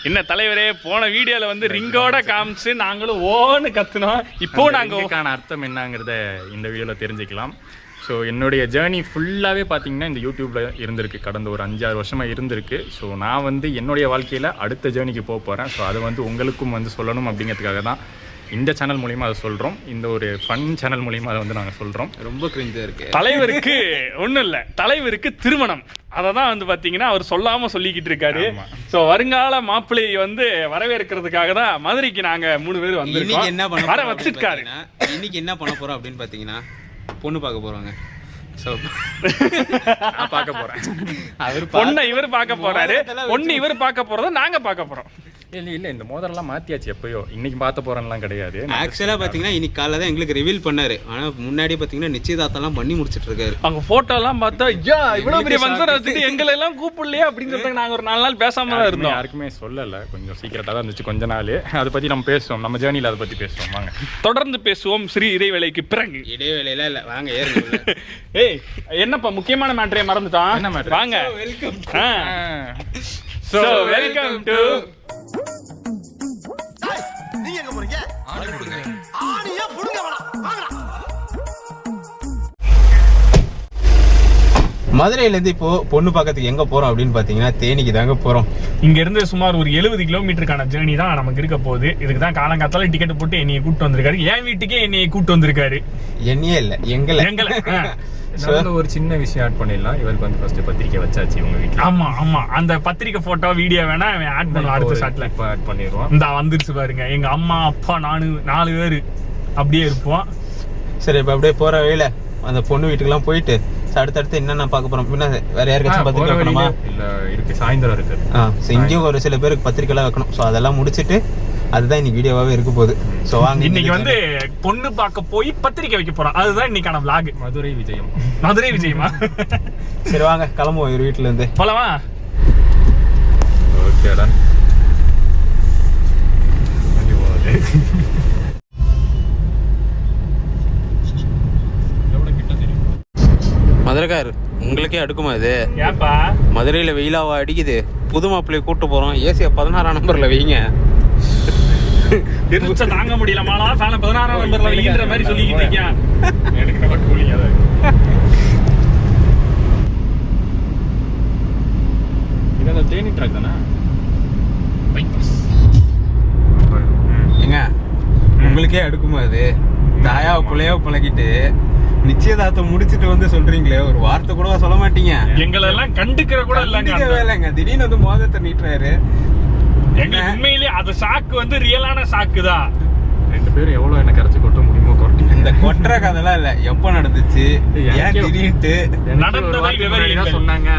என்ன தலைவரே, போன வீடியோல வந்து ரிங்கோட காமிச்சு நாங்களும் ஓன்னு கத்துனோம். இப்போ நாங்கள் அர்த்தம் என்னங்கிறத இந்த வீடியோல தெரிஞ்சுக்கலாம். ஸோ என்னுடைய ஜேர்னி ஃபுல்லாகவே பார்த்தீங்கன்னா இந்த யூடியூப்பில் இருந்திருக்கு. கடந்த ஒரு 5-6 வருஷமாக இருந்திருக்கு. ஸோ நான் வந்து என்னுடைய வாழ்க்கையில் அடுத்த ஜேர்னிக்கு போக போகிறேன். ஸோ அதை வந்து உங்களுக்கும் வந்து சொல்லணும் அப்படிங்கிறதுக்காக தான் இந்த சேனல் மூலிமா அதை சொல்கிறோம். இந்த ஒரு ஃபன் சேனல் மூலிமா அதை வந்து நாங்கள் சொல்கிறோம். ரொம்ப கிரிஞ்சாக இருக்குது. தலைவருக்கு ஒன்றும் இல்லை, தலைவருக்கு திருமணம். அதை தான் வந்து பார்த்தீங்கன்னா அவர் சொல்லாமல் சொல்லிக்கிட்டு இருக்காரு. ஸோ வருங்கால மாப்பிள்ளையை வந்து வரவேற்கிறதுக்காக தான் மதுரைக்கு நாங்கள் 3 பேர் வந்து என்ன பண்ண வர வச்சிருக்காரு. இன்னைக்கு என்ன பண்ண போகிறோம் அப்படின்னு பார்த்தீங்கன்னா, பொண்ணு பார்க்க போகிறாங்க. ஸோ பார்க்க போகிறேன். அவர் பொண்ணை இவர் பார்க்க போகிறாரு, பொண்ணு இவர் பார்க்க போகிறத நாங்கள் பார்க்க போகிறோம். இல்லை இந்த மோதிரம்லாம் மாற்றியாச்சு எப்பயோ. இன்னைக்கு பார்த்த போகிறேன்லாம் கிடையாது. ஆக்சுவலாக பார்த்தீங்கன்னா இன்னைக்கு காலைல தான் எங்களுக்கு ரிவீல் பண்ணாரு. ஆனால் முன்னாடி பார்த்தீங்கன்னா நிச்சயதார்த்தம்லாம் பண்ணி முடிச்சிட்டு இருக்காரு. அவங்க ஃபோட்டோலாம் பார்த்தா ஐயா இவ்வளோ பெரிய ஃபங்க்ஷன் வச்சுட்டு எங்களை எல்லாம் கூப்பிடலையே அப்படின்னு சொல்லிட்டு நாங்கள் ஒரு 4 நாள் பேசாம தான் இருந்தோம். யாருக்குமே சொல்லலை, கொஞ்சம் சீக்கிரட்டாக தான் இருந்துச்சு கொஞ்ச நாள். அதை பற்றி நம்ம பேசுவோம், நம்ம ஜேர்னியில் அதை பற்றி பேசுவோம். வாங்க தொடர்ந்து பேசுவோம் சிறு இடைவேளைக்கு பிறகு. இடைவேளையில இல்லை, வாங்க ஏறுங்க. ஏய் என்னப்பா முக்கியமான மேட்டரே மறந்துட்டான். என்ன மேட்டர்? வாங்க வெல்கம். ஸோ வெல்கம் டு மதுரையிலேருந்து இப்போ பொண்ணு பார்க்கறதுக்கு எங்க போறோம் அப்படின்னு பாத்தீங்கன்னா தேனிக்கு தாங்க போறோம். இங்க இருந்து சுமார் ஒரு 70 கிலோமீட்டருக்கான ஜேர்னி தான் நமக்கு இருக்க போகுது. இதுக்கு தான் காலங்காத்தால டிக்கெட் போட்டு என்னைய கூப்பிட்டு வந்திருக்காரு. என் வீட்டுக்கே என்னைய கூப்பிட்டு வந்திருக்காரு. என்னையே இல்ல எங்களை ஒரு சின்ன விஷயம் ஆட் பண்ணிடலாம். இவருக்கு வந்து ஃபர்ஸ்ட் பத்திரிக்கை வச்சாச்சு உங்க வீட்டுல. ஆமா அந்த பத்திரிக்கை போட்டோ வீடியோ வேணா ஆட் பண்ணுவோம். அடுத்த ஷாட்ல இப்போ ஆட் பண்ணிடுவோம். இந்த வந்துருச்சு பாருங்க, எங்க அம்மா அப்பா 4 பேர் அப்படியே இருப்போம். சரி, இப்போ அப்படியே போற வழியில அந்த பொண்ணு வீட்டுக்குலாம் போயிட்டு அடுத்தடுத்து என்னென்ன பார்க்க போறோம். பின்ன வேற யாருக்காச்சும் பத்திரிக்கை வைக்கணுமா? இல்ல இருக்கு, சாயந்தரம் இருக்கு. இங்கேயும் ஒரு சில பேருக்கு பத்திரிக்கை எல்லாம் வைக்கணும். ஸோ அதெல்லாம் முடிச்சுட்டு அதுதான் இன்னைக்கு வீடியோவாவே இருக்க போகுது. ஸோ வாங்க, இன்னைக்கு வந்து பொண்ணு பார்க்க போய் பத்திரிக்கை வைக்க போறோம். அதுதான் இன்னைக்கான vlog. மதுரை விஜயமா? சரி வாங்க கிளம்புவோம் இவர் வீட்டுல இருந்து. போலாமா? Okay done. மதுரைக்கார் உங்களுக்கே அடுக்குமா இது? ஏப்பா மதுரையில வெயிலாவா அடிக்குது? புது மாப்பிள்ளையை கூட்டு போறோம். ஏசியா 16ஆம் நம்பர்ல வைங்க. திருச்ச தாங்க முடியல மாலா, ஃபேன 16ஆம் நம்பர்ல வைக்கிற மாதிரி சொல்லிக்கிட்டு இருக்கேன். எனக்கு நல்லா கூலிங்கா தான். இது அந்த தேனி ட்ராக் தானே? பைபாஸ். ஏங்க உங்களுக்கே அடுக்குமா இது? தாயா புள்ளையோ பழகிட்டு நிச்சயதார்த்தம் முடிச்சிட்டு வந்து சொல்றீங்களே, ஒரு வார்த்தை கூட சொல்ல மாட்டீங்க. எங்களை எல்லாம் கண்டுக்கிற கூட இல்லைங்க. திடீர்னு வந்து மோதத்தை நீட்டுறாரு. எங்களுக்கு உண்மையிலேயே அது ஷாக்கு வந்து ரியலான ஷாக்கு தான். 2 பேரும் எவ்வளவு என்ன கரைச்சு கொட்ட முடியுமோ கொட்டி. இந்த கொட்டுற கதைலாம் இல்ல, எப்ப நடந்துச்சு, ஏன் திடீர்னு நடந்ததை விவரிங்க சொன்னாங்க.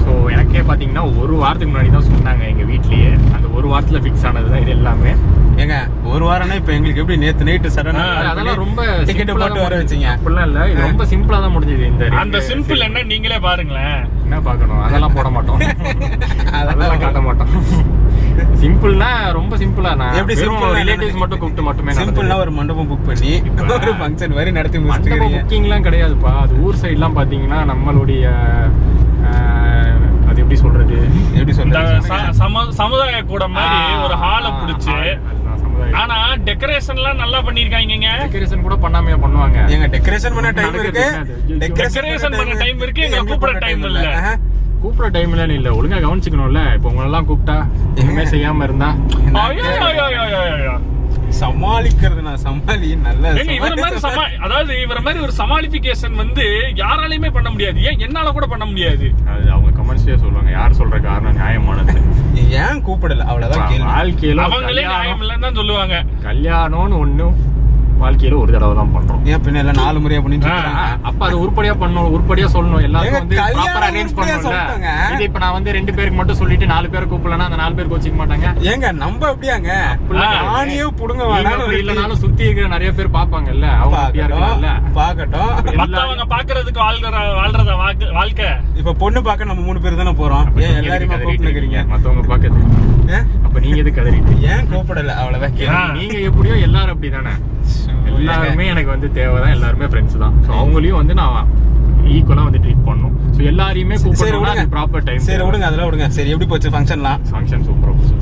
ஸோ எனக்கே பார்த்தீங்கன்னா ஒரு வாரத்துக்கு முன்னாடி தான் சொன்னாங்க எங்கள் வீட்லேயே. அந்த ஒரு வாரத்தில் ஃபிக்ஸ் ஆனது தான் இது எல்லாமே. ஏங்க ஒரு வாரம்னா இப்போ எங்களுக்கு எப்படி நேற்று நைட்டு சடனாக அதெல்லாம் ரொம்ப டிக்கெட் போட்டு வர வச்சிங்க? அப்படிலாம் இல்லை, இது ரொம்ப சிம்பிளாக தான் முடிஞ்சது. இந்த அந்த சிம்பிள் என்ன நீங்களே பாருங்களேன். என்ன பார்க்கணும், அதெல்லாம் போட மாட்டோம், அதெல்லாம் காட்ட மாட்டோம். சிம்பிள்னா ரொம்ப சிம்பிளா, நான் எப்படி சிம்பிள் ரிலேட்டிவ்ஸ் மட்டும் கூப்பிட்டு மட்டுமே. சிம்பிள்னா ஒரு மண்டபம் புக் பண்ணி ஒரு ஃபங்க்ஷன் மாதிரி நடத்தி முடிச்சிட்டு. மண்டபம் புக்கிங்லாம் கிடையாதுப்பா. அது ஊர் சைட்லாம் பார்த்தீங்கன்னா நம்மளுடைய அது எப்படி சொல்றது சமுதாய கூட மாதிரி ஒரு ஹாலை பிடிச்சு, ஆனா டெக்கரேஷன்லாம் நல்லா பண்ணிருக்காங்க. டெக்கரேஷன் கூட பண்ணாமையா பண்ணுவாங்க. எங்க டெக்கரேஷன் பண்ண டைம் இருக்கு, டெக்கரேஷன் பண்ண டைம் இருக்கு, எங்க கூப்பிட டைம் இல்ல. கூப்பிட டைம்ல இல்ல, ஒழுங்கா கவனிச்சுக்கணும்ல. இப்ப உங்களை எல்லாம் கூப்பிட்டா எதுவுமே செய்யாம இருந்தா சமாளிக்கிறது. நான் சமாளி நல்ல இவர மாதிரி அதாவது இவர மாதிரி ஒரு சமாளிபிகேஷன் வந்து யாராலையுமே பண்ண முடியாது. ஏன் என்னால கூட பண்ண முடியாது. அது அவங்க கமெண்ட்ஸ்லயே சொல்லுவாங்க. யார் சொல்ற காரணம் நியாயமானது. ஏன் கூப்பிடல அவ்வளவுதான் கேள்வி. வாழ்க்கையில அவங்களே நியாயம் இல்லைன்னு தான் சொல்லுவாங்க. கல்யாணம்னு ஒண்ணும் வாழ்க்கையில ஒரு தடவை தான் பண்றோம். ஏன் பின்ன எல்லாம் 4 முறையா பண்ணிட்டு இருக்காங்க. அப்ப அது உருப்படியா பண்ணணும், உருப்படியா சொல்லணும். எல்லாரும் வந்து ப்ராப்பரா அரேஞ்ச் பண்ணணும்ல. இது இப்ப நான் வந்து 2 பேருக்கு மட்டும் சொல்லிட்டு 4 பேர் கூப்பிடலனா அந்த 4 பேர் கோச்சிக்க மாட்டாங்க. ஏங்க நம்ம அப்படியாங்க ஆணியோ புடுங்க வேணாம். இல்லனாலும் சுத்தி இருக்கிற நிறைய பேர் பாப்பாங்கல்ல, அவங்க அப்படியே இருக்கல. பாக்கட்டும், மத்தவங்க பாக்குறதுக்கு வாழ்றத வாழ்க்கை. இப்ப பொண்ணு பார்க்க நம்ம 3 பேர் தானே போறோம். ஏன் எல்லாரும் கூப்பிடுறீங்க மத்தவங்க பாக்குறது? அப்ப நீங்க எது கதறிட்டு ஏன் கூப்பிடல? அவ்வளவுதான். நீங்க எப்படியோ எல்லாரும் அப்படிதானே. எல்லாருமே எனக்கு வந்து தேவைதான், எல்லாருமே ஃப்ரெண்ட்ஸ் தான். ஸோ அவங்களையும் வந்து நான் ஈக்குவலாக வந்து ட்ரீட் பண்ணணும். ஸோ எல்லாரையுமே கூப்பிடணும், ப்ராப்பர் டைம். சரி விடுங்க, அதெல்லாம் விடுங்க. சரி, எப்படி போச்சு ஃபங்க்ஷன்லாம்? ஃபங்க்ஷன்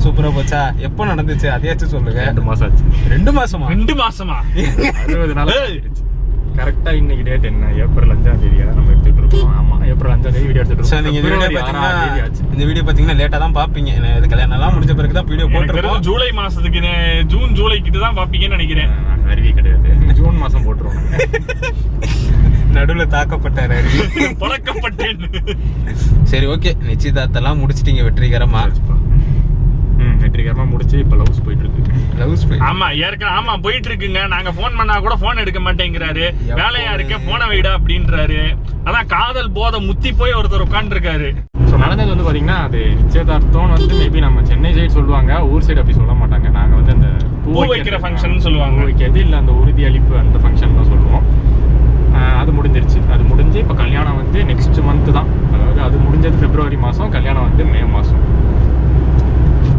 சூப்பராக போச்சா? எப்போ நடந்துச்சு அதையாச்சும் சொல்லுங்க. 2 மாதம் ஆச்சு. 2 மாசமா? 2 மாசமா? 60 நாள் ஆயிடுச்சு. கரெக்டாக இன்னைக்கு டேட் என்ன? ஏப்ரல் 5ஆம் தேதியா நம்ம எடுத்துட்டு இருக்கோம். ஆமா, ஏப்ரல் 5ஆம் தேதி வீடியோ எடுத்துட்டு இருக்கோம். நீங்க இந்த வீடியோ பாத்தீங்கன்னா லேட்டா தான் பாப்பீங்க. இது கல்யாணம் எல்லாம் முடிஞ்ச பிறகு தான் வீடியோ போட்டுருக்கோம். ஜூலை மாசத்துக்கு ஜூன் ஜூலை கிட்ட தான் பாப்பீங்கன்னு நினைக்கிறேன். அருவி கிடையாது, ஜூன் மாசம் போட்டுருவோம். நடுவுல தாக்கப்பட்டாரு, பழக்கப்பட்டேன். சரி, ஓகே. நிச்சயதார்த்தெல்லாம் முடிச்சிட்டீங்க வெற்றிகரமா? வெற்றிகரமா முடிச்சு இப்ப லவ்ஸ் போயிட்டு இருக்கு. ஆமா, ஏற்கனவே ஆமா போயிட்டு இருக்குங்க. நாங்க போன் பண்ணா கூட போன் எடுக்க மாட்டேங்கிறாரு. வேலையா இருக்க, போனை வைடா அப்படின்றாரு. அதான் காதல் போதை முத்தி போய் ஒருத்தர் உட்கார்ந்து இருக்காரு. ஸோ நடந்தது வந்து பாத்தீங்கன்னா, அது நிச்சயதார்த்தம் வந்து மேபி நம்ம சென்னை சைடு சொல்லுவாங்க, ஊர் சைடு அப்படி சொல்ல மாட்டாங்க. நாங்க வந்து அந்த பூ வைக்கிற ஃபங்க்ஷன் சொல்லுவாங்க. பூ வைக்கிறது இல்ல அந்த உறுதி அளிப்பு அந்த ஃபங்க்ஷன் தான் சொல்லுவோம். அது முடிஞ்சிருச்சு. அது முடிஞ்சு இப்போ கல்யாணம் வந்து நெக்ஸ்ட் மந்த் தான். அதாவது அது முடிஞ்சது பிப்ரவரி மாதம், கல்யாணம் வந்து மே மாதம்.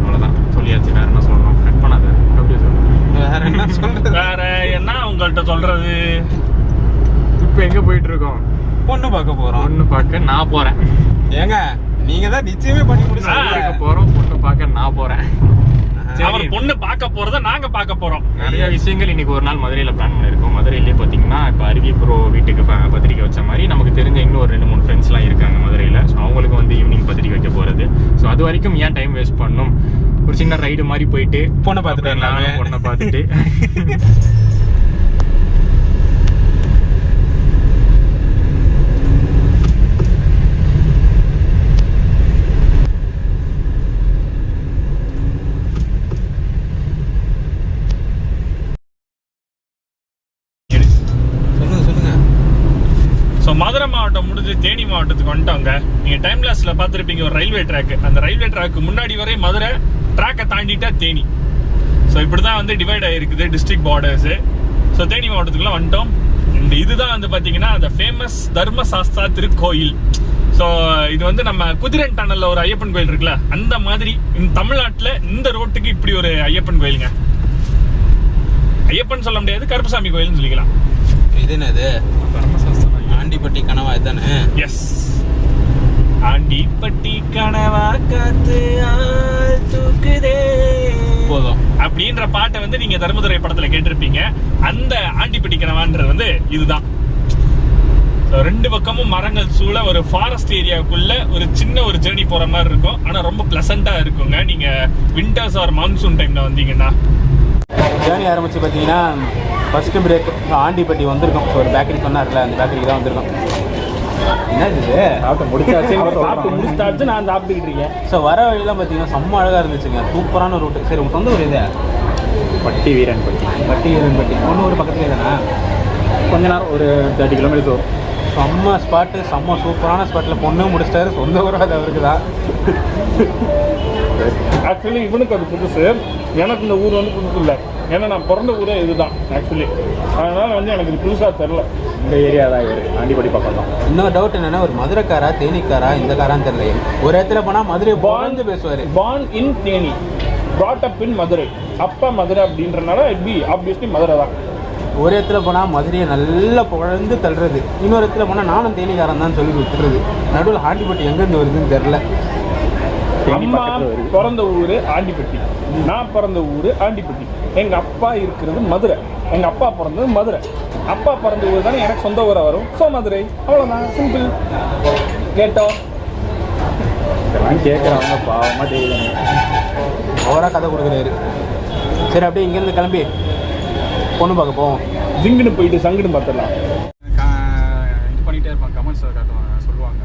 அவ்வளோதான், சொல்லியாச்சு. வேற என்ன சொல்லணும்? கட் பண்ணாத. அப்படியே சொல்லுங்க. வேற என்ன சொல்றது? வேற என்ன உங்கள்கிட்ட சொல்றது? இப்போ எங்க போயிட்டு இருக்கோம்? பொண்ணு பார்க்க போறோம். பொண்ணு பார்க்க நான் போறேன். ஏங்க, நீங்க தான் நிச்சயமே பண்ணி முடிச்சு போறோம். பொண்ணு பார்க்க நான் போறேன். அவர் பொண்ணு பார்க்க போறத நாங்க பார்க்க போறோம். நிறைய விஷயங்கள் இன்னைக்கு ஒரு நாள் மதுரையில பிளான் பண்ணிருக்கோம். மதுரையிலேயே பாத்தீங்கன்னா இப்போ அருவி ப்ரோ வீட்டுக்கு பத்திரிக்கை வச்ச மாதிரி நமக்கு தெரிஞ்ச இன்னும் ஒரு 2-3 ஃப்ரெண்ட்ஸ்லாம் இருக்காங்க மதுரையில. ஸோ அவங்களுக்கு வந்து ஈவினிங் பத்திரிக்கை வைக்க போறது. ஸோ அது வரைக்கும் ஏன் டைம் வேஸ்ட் பண்ணணும்? ஒரு சின்ன ரைடு மாதிரி போயிட்டு பொண்ணை பார்த்துட்டு நானும் பொண்ணை பார்த்துட்டு மதுரை மாவட்டம் முடிஞ்சு தேனி மாவட்டத்துக்கு வந்துட்டோங்க. நீங்க டைம் லாஸ்ல பார்த்துருப்பீங்க ஒரு ரயில்வே ட்ராக். அந்த ரயில்வே ட்ராக்கு முன்னாடி வரை மதுரை, ட்ராக்கை தாண்டிட்டா தேனி. ஸோ இப்படிதான் வந்து டிவைட் ஆகிருக்குது டிஸ்ட்ரிக்ட் பார்டர்ஸ். ஸோ தேனி மாவட்டத்துக்குள்ள வந்துட்டோம். இதுதான் வந்து பாத்தீங்கன்னா அந்த ஃபேமஸ் தர்மசாஸ்தா திருக்கோயில். ஸோ இது வந்து நம்ம குதிரன் டனல்ல ஒரு ஐயப்பன் கோயில் இருக்குல்ல, அந்த மாதிரி இந்த தமிழ்நாட்டில் இந்த ரோட்டுக்கு இப்படி ஒரு ஐயப்பன் கோயிலுங்க. ஐயப்பன் சொல்ல முடியாது, கருப்பசாமி கோயில்னு சொல்லிக்கலாம். இது என்னது? ஆண்டிப்பட்டி கனவா தானே? எஸ், ஆண்டிப்பட்டி கனவா காத்து தூக்குதே போதும் அப்படின்ற பாட்டை வந்து நீங்க தர்மதுரை படத்துல கேட்டிருப்பீங்க. அந்த ஆண்டிப்பட்டி கனவான்றது வந்து இதுதான். ரெண்டு பக்கமும் மரங்கள் சூழ ஒரு ஃபாரஸ்ட் ஏரியாவுக்குள்ள ஒரு சின்ன ஒரு ஜேர்னி போற மாதிரி இருக்கும். ஆனா ரொம்ப பிளசண்டா இருக்குங்க நீங்க விண்டர்ஸ் ஆர் மான்சூன் டைம்ல வந்தீங்கன்னா. ஜேர்னி ஆரம்பிச்சு பார்த்தீங்கன்னா ஃபர்ஸ்ட் பிரேக் ஆண்டிப்பட்டி வந்திருக்கோம். ஸோ ஒரு பேக்கரி சொன்னார்ல, அந்த பேக்கரிக்கு தான் வந்திருக்கோம். என்ன இது சாப்பிட்டு முடிச்சாச்சு, நான் சாப்பிட்டுக்கிட்டு இருக்கேன். ஸோ வர வழியெல்லாம் பார்த்தீங்கன்னா செம்ம அழகாக இருந்துச்சுங்க. சூப்பரான ரூட்டு. சரி, உங்கள் சொந்த ஒரு இது பட்டி வீரன்பட்டி. பட்டி வீரன்பட்டி ஒன்று ஒரு பக்கத்துலேயே தானே? கொஞ்ச நேரம் ஒரு 30 கிலோமீட்டர் வரும். செம்ம ஸ்பாட்டு, செம்ம சூப்பரான ஸ்பாட்டில் பொண்ணு முடிச்சிட்டாரு. சொந்த ஊராக அது அவருக்கு தான். ஆக்சுவலி இவனுக்கு அது புதுசு, எனக்கு இந்த ஊர் வந்து புதுசு இல்லை. ஏன்னா நான் பிறந்த ஊரே இதுதான் ஆக்சுவலி. அதனால வந்து எனக்கு இது புதுசாக தெரில. இந்த ஏரியா தான் இவர் ஆண்டிப்பட்டி பக்கம் தான். இன்னொரு டவுட் என்னன்னா, ஒரு மதுரைக்காரா தேனிக்காரா இந்த காரான்னு தெரியல. ஒரு இடத்துல போனால் மதுரை பாண்டு பேசுவார். Born in Theni, brought up in Madurai. அப்பா மதுரை அப்படின்றனால இப்படி ஆப்வியஸ்லி மதுரை தான். ஒரு இடத்துல போனால் மதுரையை நல்லா புகழ்ந்து தள்ளுறது, இன்னொரு இடத்துல போனால் நானும் தேனிக்காரன் தான் சொல்லி விட்டுறது. நடுவில் ஆண்டிப்பட்டி எங்கேருந்து வருதுன்னு தெரில. அம்மா பிறந்த ஊர் ஆண்டிப்பட்டி, நான் பிறந்த ஊர் ஆண்டிப்பட்டி. எங்கள் அப்பா இருக்கிறது மதுரை, எங்கள் அப்பா பிறந்தது மதுரை. அப்பா பிறந்த ஊர் தானே எனக்கு சொந்த ஊராக வரும். ஸோ மதுரை, அவ்வளோதான், சிம்பிள். கேட்டோம் கேட்குறவங்க பாவமாக தெரியல, ஓவராக கதை கொடுக்குறாரு. சரி, அப்படியே இங்கேருந்து கிளம்பி பொண்ணு பார்க்க போவோம். ஜிங்குன்னு போயிட்டு சங்குன்னு பார்த்துடலாம். இது பண்ணிகிட்டே இருப்பாங்க, கமெண்ட்ஸ் காட்டுவாங்க, சொல்லுவாங்க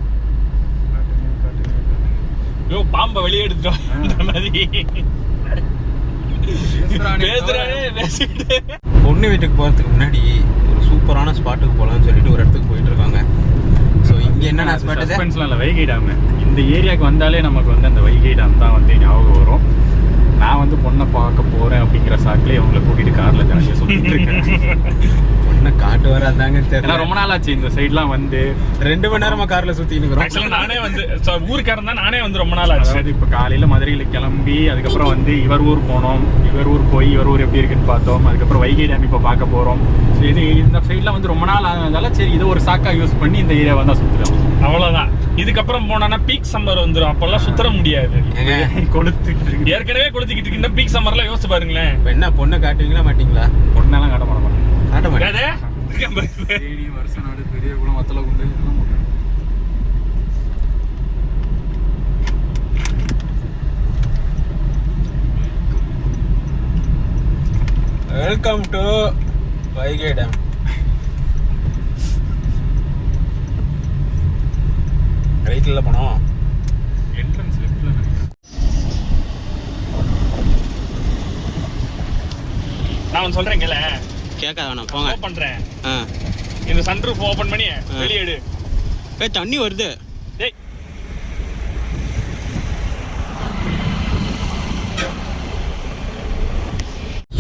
ஐயோ பாம்பை வெளியே எடுத்துட்டோம் இந்த மாதிரி பொண்ணு வீட்டுக்கு போகிறதுக்கு முன்னாடி ஒரு சூப்பரான ஸ்பாட்டுக்கு போகலான்னு சொல்லிட்டு ஒரு இடத்துக்கு போயிட்டு இருக்காங்க. ஸோ இங்கே என்னென்ன ஸ்பாட்? சஸ்பென்ஸ்லாம் இல்லை, வைகை டேம். இந்த ஏரியாவுக்கு வந்தாலே நமக்கு வந்து அந்த வைகை டேம் தான் வந்து ஞாபகம் வரும். நான் வந்து பொண்ணை பார்க்க போகிறேன் அப்படிங்கிற சாக்கிலே அவங்களை கூட்டிகிட்டு காரில் ஜாலியாக சுற்றிட்டு இருக்கேன். பொண்ணை காட்டு வராதாங்க தெரியல. ஏன்னா ரொம்ப நாள் ஆச்சு இந்த சைட்லாம் வந்து 2 மணி நேரமா கார்ல சுத்திட்டு ஆக்சுவலா நானே வந்து ஊருக்காரன் தான், நானே வந்து ரொம்ப நாள் ஆச்சு. அதாவது இப்போ காலையில் மதுரையில் கிளம்பி அதுக்கப்புறம் வந்து இவர் ஊர் போனோம், இவர் ஊர் போய் இவர் ஊர் எப்படி இருக்குன்னு பார்த்தோம். அதுக்கப்புறம் வைகை டேம் இப்போ பார்க்க போகிறோம். ஸோ இது இந்த சைட்லாம் வந்து ரொம்ப நாள் ஆனதால சரி இதை ஒரு சாக்கா யூஸ் பண்ணி இந்த ஏரியாவை தான் சுற்றுறோம். அவ்வளவுதான். இதுக்கப்புறம் போனா பீக் சம்மர் வந்துடும், அப்பெல்லாம் சுத்தர முடியாது. கொளுத்துட்டு ஏற்கனவே கொளுத்திக்கிட்டு இருக்கு. பீக் சம்மர்லாம் யோசிச்சு பாருங்களேன். இப்போ என்ன பொண்ணை காட்டுவீங்களா மாட்டீங்களா? பொண்ணெல்லாம் காட்ட மாட்டோம். காட்ட மாட்டேன். வருஷ நாடு பெரிய குளம் வத்தல குண்டு வெல்கம் டு வைகை டேம். ரைட்ல போனோம். என்ட்ரன்ஸ் லெஃப்ட்ல நான் சொல்றேங்கல, கேட்க வேணாம் போங்க. பண்றேன். இந்த சன்ரூஃப் ஓபன் பண்ணி வெளியே எடு. தண்ணி வருது. டேய்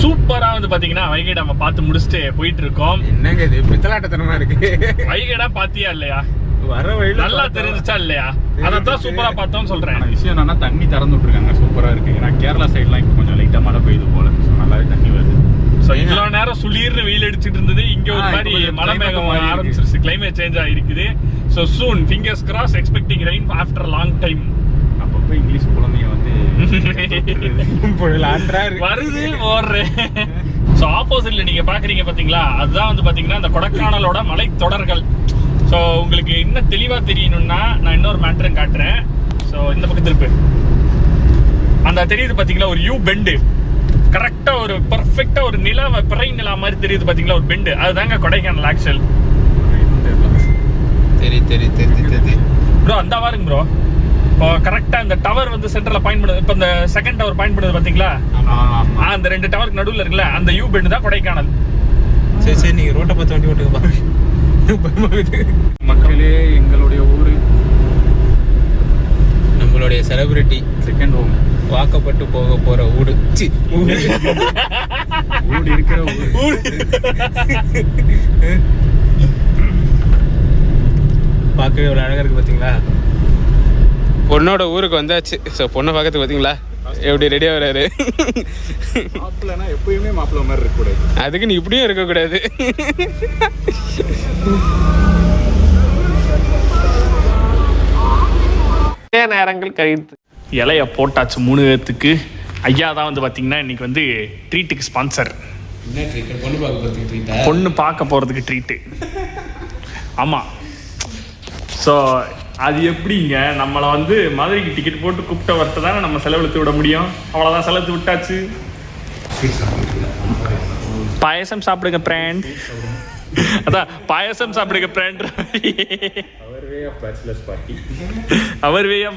சூப்பரா வந்து பாத்தீங்கன்னா வைகை டேம் பார்த்து முடிச்சுட்டு போயிட்டு இருக்கோம். என்னங்க இது பித்தலாட்டத்தனமா இருக்கு. வைகை டேம் பாத்தியா இல்லையா? வர வழியில நல்லா தெரிஞ்சுச்சா இல்லையா? அதான் சூப்பரா பார்த்தோம்னு சொல்றேன். ஆனா விஷயம் என்னன்னா தண்ணி திறந்து விட்டுருக்காங்க, சூப்பரா இருக்கு. ஏன்னா கேரளா சைட்லாம் இப்போ கொஞ்சம் லைட்டா மழை பெய்யுது போல, ஸோ நல்லாவே தண்ணி வருது. ஸோ இவ்வளோ நேரம் சுளீர்னு வெயில் அடிச்சுட்டு இருந்தது, இங்க ஒரு மாதிரி மழை மேகம் ஆரம்பிச்சிருச்சு. கிளைமேட் சேஞ்ச் ஆகிருக்குது. ஸோ சூன் fingers cross expecting rain after long time. அப்பப்போ இங்கிலீஷ் குழந்தைங்க வந்து வருது ஓடுறேன். ஸோ ஆப்போசிட்ல நீங்க பாக்குறீங்க பாத்தீங்களா, அதுதான் வந்து பாத்தீங்கன்னா இந்த கொடைக்கானலோட மலை தொடர்கள். ஸோ உங்களுக்கு இன்னும் தெளிவா தெரியணும்னா நான் இன்னொரு மேட்டரும் காட்டுறேன். ஸோ இந்த பக்கம் திருப்பு. அந்த தெரியுது பாத்தீங்களா ஒரு யூ பெண்டு, கரெக்டா ஒரு பர்ஃபெக்டா ஒரு நிலா, பிறை நிலா மாதிரி தெரியுது பாத்தீங்களா ஒரு பெண்டு. அதுதாங்க கொடைக்கானல் ஆக்சுவல். தெரியும் ப்ரோ அந்த பாருங்க ப்ரோ. இப்போ கரெக்டா இந்த டவர் வந்து சென்டர்ல பாயிண்ட் பண்ணுது. இப்போ இந்த செகண்ட் டவர் பாயிண்ட் பண்ணுது பாத்தீங்களா, அந்த 2 டவருக்கு நடுவில் இருக்குல்ல, அந்த யூ பெண்டு தான் கொடைக்கானல். சரி நீங்க ரோட்டை பார்த்து வண்டி ஓட்டுங்கப்பா. மக்களே எங்களுடைய ஊரு, நம்மளுடைய செலிபிரிட்டி செகண்ட் ஹோம், வாக்கப்பட்டு போக போற ஊடு. ஊடு இருக்கிற ஊரு. பார்க்கவே இவ்வளோ அழகா இருக்கு பாத்தீங்களா. பொண்ணோட ஊருக்கு வந்தாச்சு. ஸோ பொண்ணை பார்க்கறதுக்கு பாத்தீங்களா எப்படி ரெடியா வராரு. மாப்பிள்ளனா எப்பயுமே மாப்பிள்ள மாதிரி இருக்கக்கூடாது, அதுக்கு நீ இப்படியும் இருக்கக்கூடாது. நேரங்கள் கழித்து இலைய போட்டாச்சு 3 பேர்த்துக்கு. ஐயா தான் வந்து பாத்தீங்கன்னா இன்னைக்கு வந்து ட்ரீட்டுக்கு ஸ்பான்சர். பொண்ணு பார்க்க போறதுக்கு ட்ரீட்டு. ஆமா. ஸோ அது எப்படிங்க, நம்மளை வந்து மதுரைக்கு டிக்கெட் போட்டு கூப்பிட்ட வரத்தை தானே நம்ம செலவழித்து விட முடியும். அவ்வளோதான், செலவுத்து விட்டாச்சு. பாயசம் சாப்பிடுங்க பிராண்ட். அதான் பாயசம் சாப்பிடுங்க பிராண்ட். அவர் வே ஆஃப்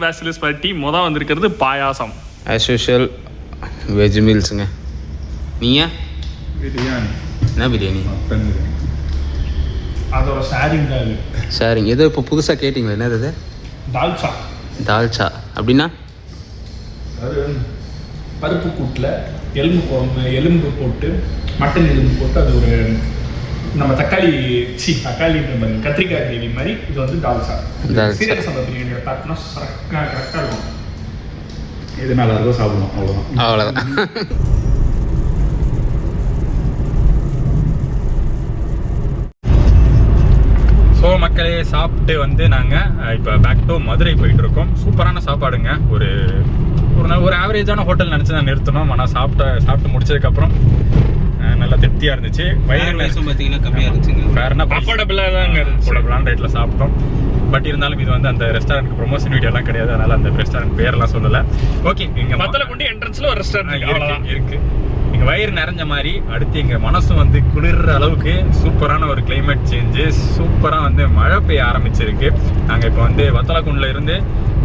பேச்சுலர்ஸ் பார்ட்டி. மொதல் வந்திருக்கிறது பாயாசம். ஆஸ் யூஷுவல் வெஜ் மீல்ஸுங்க. நீயா பிரியாணி? என்ன பிரியாணி? மட்டன் பிரியாணி. அதோட ஷேரிங் தான் இது. ஷேரிங் ஏதோ இப்போ புதுசாக கேட்டிங்களா? என்னது அது? தால்ச்சா. தால்ச்சா அப்படின்னா பருப்பு கூட்டில் எலும்பு போட்டு, மட்டன் எலும்பு போட்டு, அது ஒரு நம்ம தக்காளின்ற மாதிரி கத்திரிக்காய் கிரேவி மாதிரி. இது வந்து தால்ச்சா. சீரக சம்பா பிரியாணியோட பார்த்தோம்னா கரெக்டாக இருக்கும். இது நல்லா இருக்கும், சாப்பிடுவோம். அவ்வளோதான். ஸோ மக்களே சாப்பிட்டு வந்து நாங்கள் இப்போ பேக் டு மதுரை போயிட்டு இருக்கோம். சூப்பரான சாப்பாடுங்க. ஒரு ஆவரேஜான ஹோட்டல் நினச்சி தான் நிறுத்தணும். ஆனால் சாப்பிட்டு முடிச்சதுக்கப்புறம் நல்லா திருப்தியாக இருந்துச்சு. வயிறு பார்த்தீங்கன்னா கம்மியாக இருந்துச்சுங்க. வேற என்ன அஃபோர்டபுளாக தாங்க இருந்துச்சு. அஃபோர்டபுளான ரேட்டில் சாப்பிட்டோம். பட் இருந்தாலும் இது வந்து அந்த ரெஸ்டாரண்ட் ப்ரொமோஷன் வீடியோலாம் கிடையாது, அதனால அந்த ரெஸ்டாரண்ட் பேரெல்லாம் சொல்லலை. ஓகே, இங்கே மத்தலக்குண்டி என்ட்ரன்ஸ்ல ஒரு ரெஸ்டாரண்ட் இருக்கு. எங்கள் வயிறு நிறைஞ்ச மாதிரி அடுத்து எங்கள் மனசும் வந்து குளிர்ற அளவுக்கு சூப்பரான ஒரு கிளைமேட் சேஞ்சு. சூப்பராக வந்து மழை பெய்ய ஆரம்பிச்சிருக்கு. நாங்கள் இப்போ வந்து வத்தலக்குண்டில் இருந்து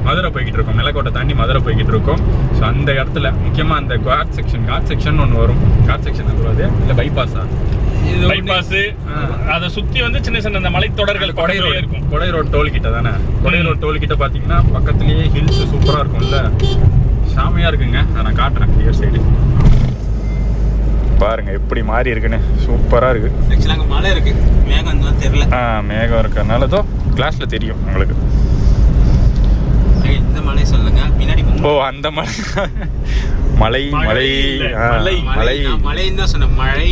மதுரை போய்கிட்டு இருக்கோம். நிலக்கோட்டை தாண்டி மதுரை போய்கிட்டு இருக்கோம். ஸோ அந்த இடத்துல முக்கியமாக அந்த காட் செக்ஷன் ஒன்று வரும். காட் செக்ஷன் வருவது இல்லை பைபாஸா? பைபாஸ். அதை சுற்றி வந்து சின்ன சின்ன அந்த மலைத்தொடர்கள் கொடை ரோட் டோல் கிட்ட தானே. கொடை ரோட் டோல் கிட்ட பார்த்தீங்கன்னா பக்கத்துலேயே ஹில்ஸ் சூப்பராக இருக்கும்ல. செமையாக இருக்குங்க. அதை நான் காட்டுறேன் கிளியர் சைடு. பாருங்க எப்படி மாறி இருக்குன்னு. சூப்பராக இருக்குது. ஆக்சுவலாக அங்கே மழை இருக்குது, மேகம் தான் தெரியல. மேகம் இருக்கிறதுனால தான் கிளாஸில் தெரியும் உங்களுக்கு. இந்த மழை சொல்லுங்க பின்னாடி. ஓ அந்த மலை. மலை மலை மலை மழைன்னு தான் சொன்னேன். மழை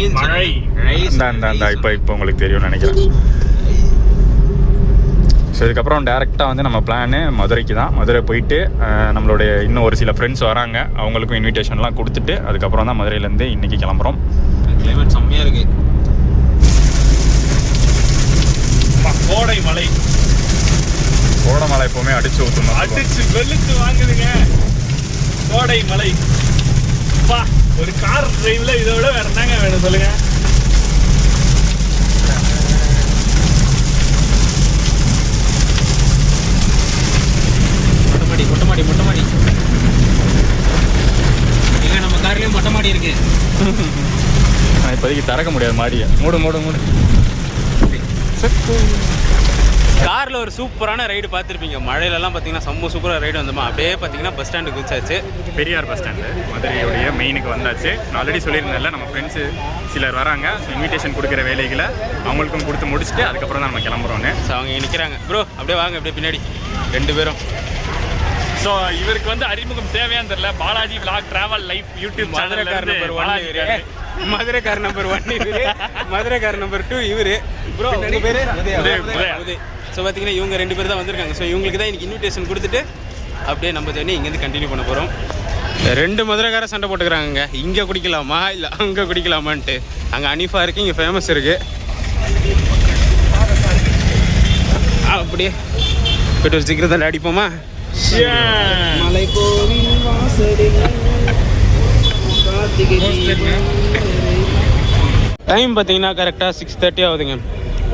இப்போ உங்களுக்கு தெரியும்னு நினைக்கிறேன். ஸோ இதுக்கப்புறம் டேரெக்டாக வந்து நம்ம பிளானு மதுரைக்கு தான். மதுரை போயிட்டு நம்மளுடைய இன்னும் ஒரு சில ஃப்ரெண்ட்ஸ் வராங்க, அவங்களுக்கும் இன்விடேஷன்லாம் கொடுத்துட்டு அதுக்கப்புறம் தான் மதுரையிலேருந்து இன்றைக்கி கிளம்புறோம். கிளைமேட் செம்மையாக இருக்குது. கோடை மலை. கோடை மலை எப்போவுமே அடிச்சு ஊற்றணும், அடிச்சு வெளுத்து வாங்குதுங்க கோடை மலை. பா ஒரு கார் டிரைவ்ல இதை விட வேற என்னங்க வேணும் சொல்லுங்க. மொட்டை மாடி எங்க நம்ம கார்லயும் மொட்டை மாடி இருக்கு. இப்போதைக்கு திறக்க முடியாது மாடியை. மூடு காரில் ஒரு சூப்பரான ரைடு பார்த்துருப்பீங்க. மழையிலலாம் பார்த்தீங்கன்னா செம்ம சூப்பராக ரைடு வந்தோமா. அப்படியே பார்த்தீங்கன்னா பஸ் ஸ்டாண்டுக்கு குதிச்சாச்சு. பெரியார் பஸ் ஸ்டாண்டு மதுரையுடைய மெயினுக்கு வந்தாச்சு. நான் ஆல்ரெடி சொல்லியிருந்தேன்ல நம்ம ஃப்ரெண்ட்ஸு சிலர் வராங்க. ஸோ இன்விடேஷன் கொடுக்குற வேலைகளை அவங்களுக்கும் கொடுத்து முடிச்சுட்டு அதுக்கப்புறம் தான் நம்ம கிளம்புறோன்னு. ஸோ அவங்க இங்கே நிற்கிறாங்க. ப்ரோ அப்படியே வாங்க, அப்படியே பின்னாடி 2 பேரும். ஸோ இவருக்கு வந்து அறிமுகம் தேவையான்னு தெரியல. Balaji vlog travel life YouTube மதுரைக்கார் நம்பர் 1 மதுரைக்கார் நம்பர் 1 இவரு, மதுரைக்கார் நம்பர் 2 இவரு. ப்ரோ உங்கள் பேர் உதய். ஸோ பார்த்தீங்கன்னா இவங்க 2 பேர் தான் வந்திருக்காங்க. ஸோ இவங்களுக்கு தான் இன்றைக்கி இன்விடேஷன் கொடுத்துட்டு அப்படியே நம்ம ஜர்னி இங்கேருந்து கண்டினியூ பண்ண போகிறோம். 2 மதுரைக்கார சண்டை போட்டுக்கிறாங்க. இங்கே குடிக்கலாமா இல்லை அங்கே குடிக்கலாமான்ட்டு. அங்கே அனிஃபா இருக்குது, இங்கே ஃபேமஸ் இருக்குது. அப்படியே போய்ட்டு ஒரு சீக்கிரம் தான் அடிப்போமா. டைம் பார்த்தீங்கன்னா கரெக்டாக 6:30 ஆகுதுங்க.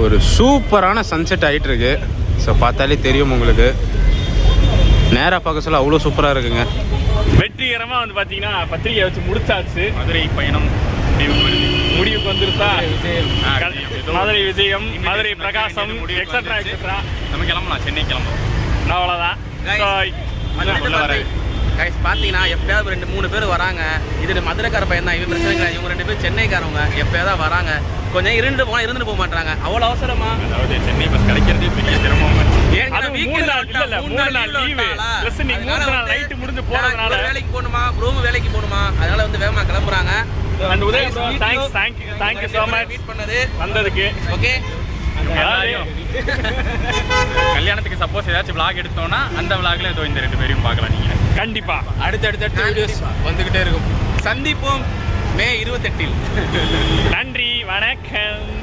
ஒரு சூப்பரான சன்செட் ஆகிட்டு இருக்கு. ஸோ பார்த்தாலே தெரியும் உங்களுக்கு. நேராக பார்க்க சொல்ல அவ்வளோ சூப்பராக இருக்குங்க. வெற்றிகரமாக வந்து பார்த்தீங்கன்னா பத்திரிகை வச்சு முடிச்சாச்சு. மதுரை பயணம் முடிவுக்கு வந்துருச்சா. மதுரை விஜயம், மதுரை பிரகாசம், எக்ஸட்ரா எக்ஸட்ரா. நம்ம கிளம்பலாம், சென்னை கிளம்பலாம். அவ்வளோதான். பார்த்தீங்கன்னா எப்பயாவது 2-3 பேர் வராங்க. இது மதுரைக்கார பையன் தான், இவன் பிரச்சனை கிடையாது. இவங்க 2 பேர் சென்னைக்காரவங்க. எப்பயாவது வராங்க, கொஞ்சம் இருந்துட்டு போக மாட்டாங்க. அவ்வளோ அவசரமா? அதாவது சென்னை பஸ் கிடைக்கிறதே பெரிய சிரமம். வேலைக்கு போகணுமா, ரூம் வேலைக்கு போகணுமா, அதனால வந்து வேகமாக கிளம்புறாங்க. மீட் பண்ணது வந்ததுக்கு ஓகே. கல்யாணத்துக்கு சப்போஸ் ஏதாச்சும் விளாக் எடுத்தோம்னா அந்த விளாக்ல ஏதோ இந்த 2 பேரையும் பார்க்கலாம். நீங்க கண்டிப்பா அடுத்தடுத்த வீடியோஸ் வந்துகிட்டே இருக்கும். சந்திப்போம் May 28. நன்றி, வணக்கம்.